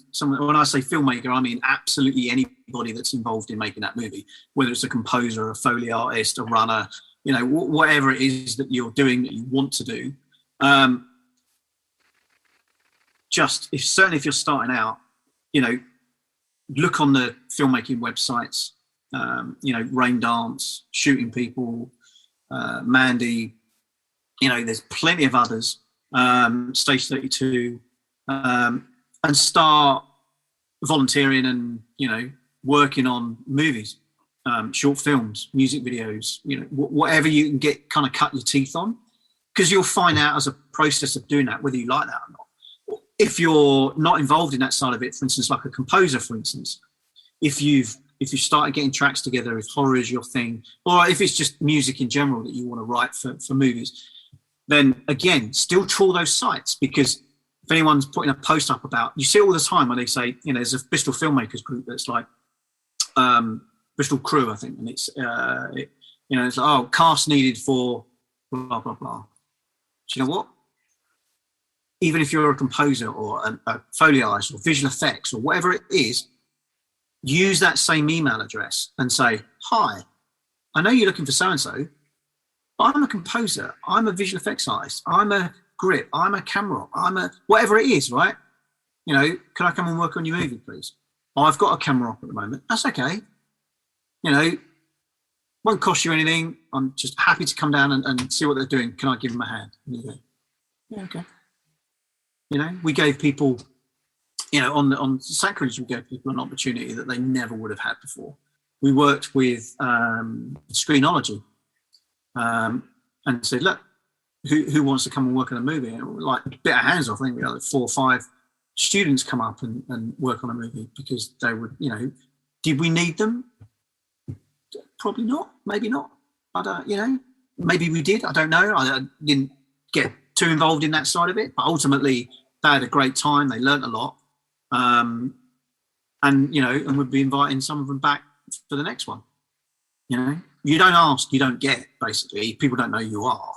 I say filmmaker, I mean absolutely anybody that's involved in making that movie, whether it's a composer, a Foley artist, a runner, whatever it is that you're doing that you want to do. Certainly if you're starting out, look on the filmmaking websites, Rain Dance, Shooting People, Mandy, there's plenty of others, Stage 32, and start volunteering and, working on movies, short films, music videos, whatever you can get, kind of cut your teeth on, because you'll find out as a process of doing that whether you like that or not. If you're not involved in that side of it, for instance, like a composer, for instance, if you started getting tracks together, if horror is your thing, or if it's just music in general that you want to write for movies, then again, still trawl those sites, because if anyone's putting a post up about, you see it all the time when they say, there's a Bristol filmmakers group that's like Bristol Crew, I think, and it's it's like, cast needed for blah blah blah. Do you know what? Even if you're a composer or a Foley artist or visual effects or whatever it is, use that same email address and say, hi, I know you're looking for so-and-so, but I'm a composer, I'm a visual effects artist, I'm a grip, I'm a camera, I'm a whatever it is, right? Can I come and work on your movie, please? I've got a camera op at the moment. That's okay. Won't cost you anything. I'm just happy to come down and see what they're doing. Can I give them a hand? And you go, yeah, okay. We gave people, on Sacrilege, we gave people an opportunity that they never would have had before. We worked with Screenology and said, look, who wants to come and work on a movie? And we bit our hands off. I think we had 4 or 5 students come up and work on a movie, because they would, did we need them? Probably not. Maybe not. I don't, maybe we did. I don't know. I didn't get too involved in that side of it, but ultimately they had a great time. They learnt a lot. And we'd be inviting some of them back for the next one. You don't ask, you don't get, basically. People don't know who you are.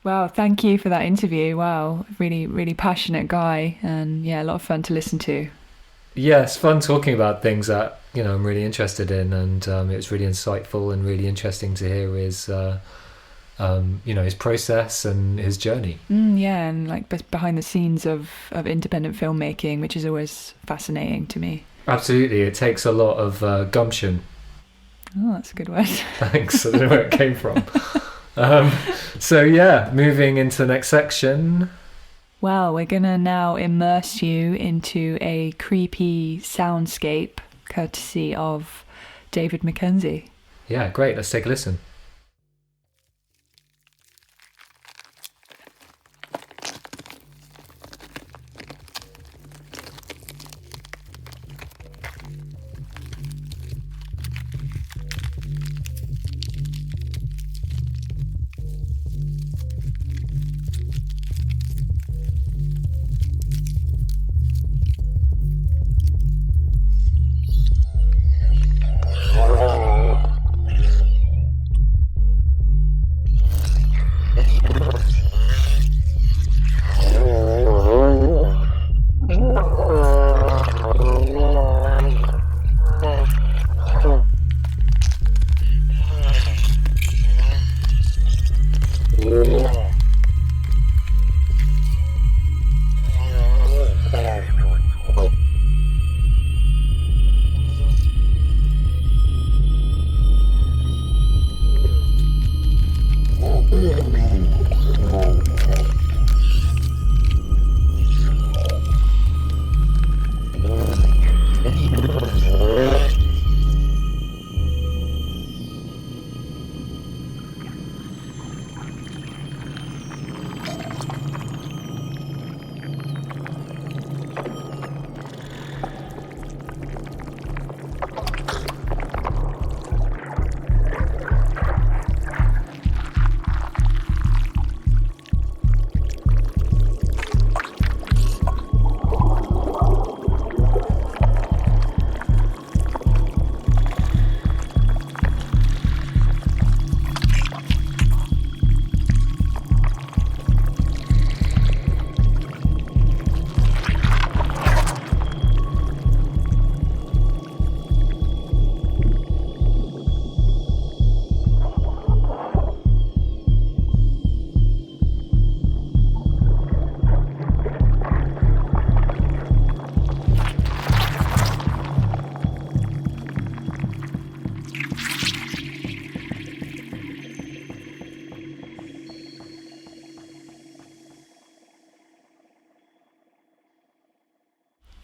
Wow, thank you for that interview. Wow, really, really passionate guy, and yeah, a lot of fun to listen to. Yeah, it's fun talking about things that I'm really interested in, and it's really insightful and really interesting to hear his his process and his journey. Yeah, and like behind the scenes of independent filmmaking, which is always fascinating to me. Absolutely, it takes a lot of gumption. Oh, that's a good word. Thanks. I don't know where it came from. So yeah, moving into the next section. Well, we're gonna now immerse you into a creepy soundscape courtesy of David Mackenzie. Yeah, great. Let's take a listen.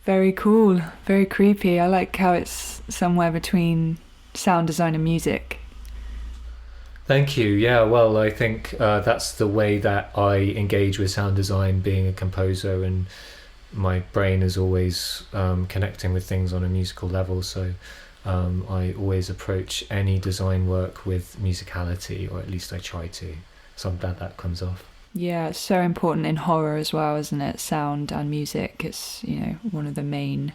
Very cool, very creepy. I like how it's somewhere between sound design and music. Thank you. Yeah, well, I think that's the way that I engage with sound design, being a composer, and my brain is always connecting with things on a musical level. So I always approach any design work with musicality, or at least I try to. So I'm glad that comes off. Yeah, it's so important in horror as well, isn't it? Sound and music. It's, one of the main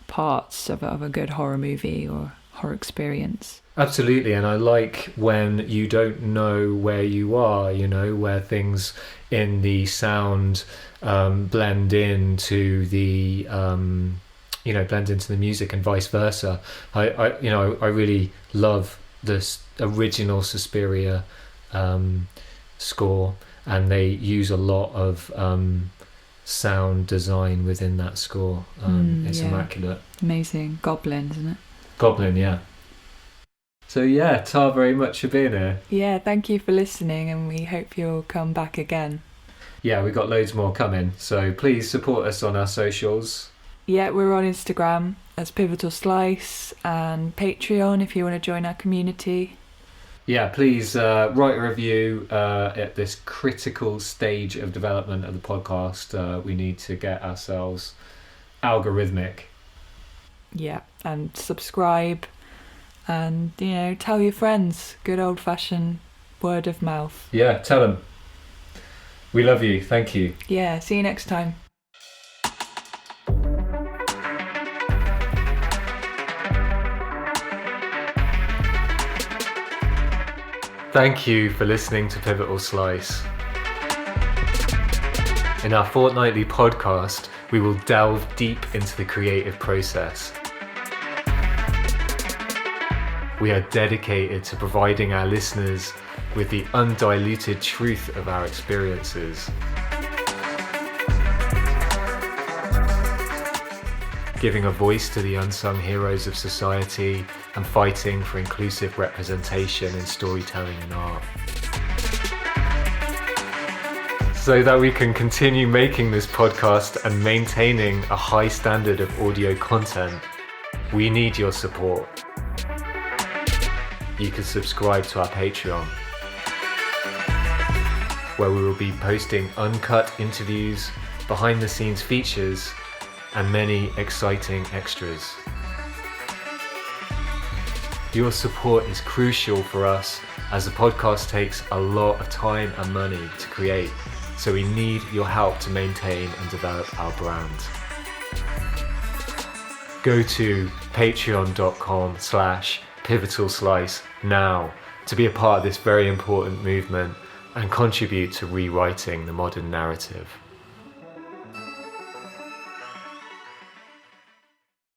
parts of a good horror movie or horror experience. Absolutely, and I like when you don't know where you are, where things in the sound blend into the blend into the music and vice versa. I really love this original Suspiria score, and they use a lot of sound design within that score. It's immaculate. Amazing. Goblin, isn't it? Goblin, yeah. So yeah, Tar, very much for being here. Yeah, thank you for listening, and we hope you'll come back again. Yeah, we've got loads more coming, so please support us on our socials. Yeah, we're on Instagram as Pivotal Slice, and Patreon if you want to join our community. Yeah, please write a review at this critical stage of development of the podcast. We need to get ourselves algorithmic. Yeah, and subscribe, and tell your friends. Good old-fashioned word of mouth. Yeah, tell them. We love you. Thank you. Yeah, see you next time. Thank you for listening to Pivotal Slice. In our fortnightly podcast, We will delve deep into the creative process. We are dedicated to providing our listeners with the undiluted truth of our experiences, giving a voice to the unsung heroes of society and fighting for inclusive representation in storytelling and art. So that we can continue making this podcast and maintaining a high standard of audio content, we need your support. You can subscribe to our Patreon, where we will be posting uncut interviews, behind the scenes features, and many exciting extras. Your support is crucial for us, as the podcast takes a lot of time and money to create, so we need your help to maintain and develop our brand. Go to patreon.com/pivotalslice now to be a part of this very important movement and contribute to rewriting the modern narrative.